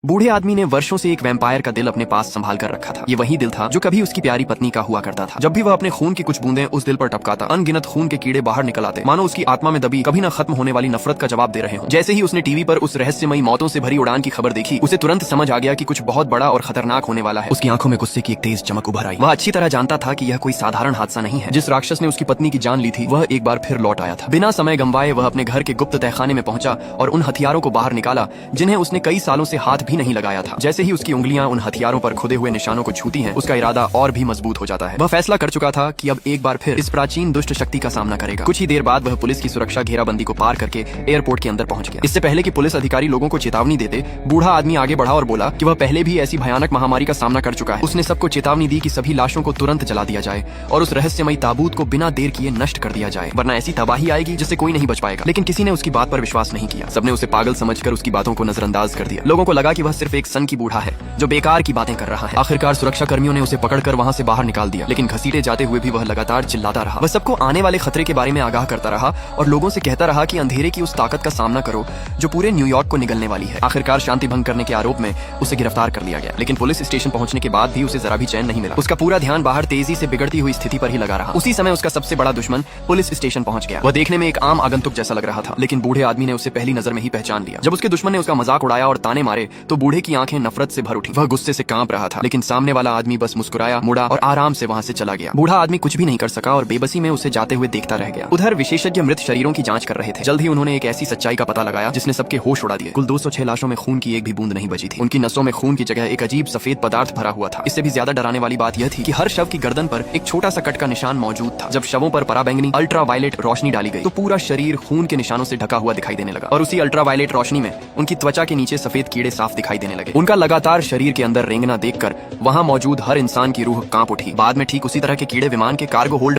बूढ़े आदमी ने वर्षों से एक वैम्पायर का दिल अपने पास संभाल कर रखा था। ये वही दिल था जो कभी उसकी प्यारी पत्नी का हुआ करता था। जब भी वह अपने खून की कुछ बूंदें उस दिल पर टपकाता, अनगिनत खून के कीड़े बाहर निकल आते, मानो उसकी आत्मा में दबी कभी न खत्म होने वाली नफरत का जवाब दे रहे हों। जैसे ही उसने टीवी पर उस रहस्यमयी मौतों से भरी उड़ान की खबर देखी, उसे तुरंत समझ आ गया कि कुछ बहुत बड़ा और खतरनाक होने वाला है। उसकी आंखों में गुस्से की एक तेज चमक उभर आई। वह अच्छी तरह जानता था कि यह कोई साधारण हादसा नहीं है। जिस राक्षस ने उसकी पत्नी की जान ली थी, वह एक बार फिर लौट आया था। बिना समय गंवाए वह अपने घर के गुप्त तहखाने में पहुंचा और उन हथियारों को बाहर निकाला जिन्हें उसने कई सालों से हाथ भी नहीं लगाया था। जैसे ही उसकी उंगलियां उन हथियारों पर खुदे हुए निशानों को छूती हैं, उसका इरादा और भी मजबूत हो जाता है। वह फैसला कर चुका था कि अब एक बार फिर इस प्राचीन दुष्ट शक्ति का सामना करेगा। कुछ ही देर बाद वह पुलिस की सुरक्षा घेराबंदी को पार करके एयरपोर्ट के अंदर पहुंच गया। इससे पहले कि पुलिस अधिकारी लोगों को चेतावनी देते, बूढ़ा आदमी आगे बढ़ा और बोला कि वह पहले भी ऐसी भयानक महामारी का सामना कर चुका है। उसने सबको चेतावनी दी कि सभी लाशों को तुरंत जला दिया जाए और उस रहस्यमयी ताबूत को बिना देर किए नष्ट कर दिया जाए, वरना ऐसी तबाही आएगी जिससे कोई नहीं बच पाएगा। लेकिन किसी ने उसकी बात पर विश्वास नहीं किया। सबने उसे पागल समझकर उसकी बातों को नजरअंदाज कर दिया। लोगों को लगा कि वह सिर्फ एक सन की बूढ़ा है जो बेकार की बातें कर रहा है। आखिरकार सुरक्षा कर्मियों ने उसे पकड़कर वहां से बाहर निकाल दिया, लेकिन घसीटे जाते हुए भी वह लगातार चिल्लाता रहा। वह सबको आने वाले खतरे के बारे में आगाह करता रहा और लोगों से कहता रहा कि अंधेरे की उस ताकत का सामना करो जो पूरे न्यूयॉर्क को निगलने वाली है। आखिरकार शांति भंग करने के आरोप में उसे गिरफ्तार कर लिया गया, लेकिन पुलिस स्टेशन पहुंचने के बाद भी उसे जरा भी चैन नहीं मिला। उसका पूरा ध्यान बाहर तेजी से बिगड़ती हुई स्थिति पर ही लगा रहा। उसी समय उसका सबसे बड़ा दुश्मन पुलिस स्टेशन पहुंच गया। वह देखने में एक आम आगंतुक जैसा लग रहा था, लेकिन बूढ़े आदमी ने उसे पहली नजर में ही पहचान लिया। जब उसके दुश्मन ने उसका मजाक उड़ाया और ताने मारे तो बूढ़े की आंखें नफरत से भर उठी। वह गुस्से से कांप रहा था, लेकिन सामने वाला आदमी बस मुस्कुराया, मुड़ा और आराम से वहां से चला गया। बूढ़ा आदमी कुछ भी नहीं कर सका और बेबसी में उसे जाते हुए देखता रह गया। उधर विशेषज्ञ मृत शरीरों की जांच कर रहे थे। जल्द ही उन्होंने एक ऐसी सच्चाई का पता लगाया जिसने सबके होश उड़ा दिए। कुल 206 लाशों में खून की एक भी बूंद नहीं बची थी। उनकी नसों में खून की जगह एक अजीब सफेद पदार्थ भरा हुआ था। इससे भी ज्यादा डराने वाली बात यह थी कि हर शव की गर्दन पर एक छोटा सा कट का निशान मौजूद था। जब शवों पर पराबैंगनी अल्ट्रावायलेट रोशनी डाली गई तो पूरा शरीर खून के निशानों से ढका हुआ दिखाई देने लगा और उसी अल्ट्रावायलेट रोशनी में उनकी त्वचा के नीचे सफेद कीड़े साफ दिखाई देने लगे। उनका लगातार शरीर के अंदर रेंगना देखकर वहां मौजूद हर इंसान की रूह कांप उठी। बाद में ठीक उसी तरह के कीड़े विमान के कार्गो होल्ड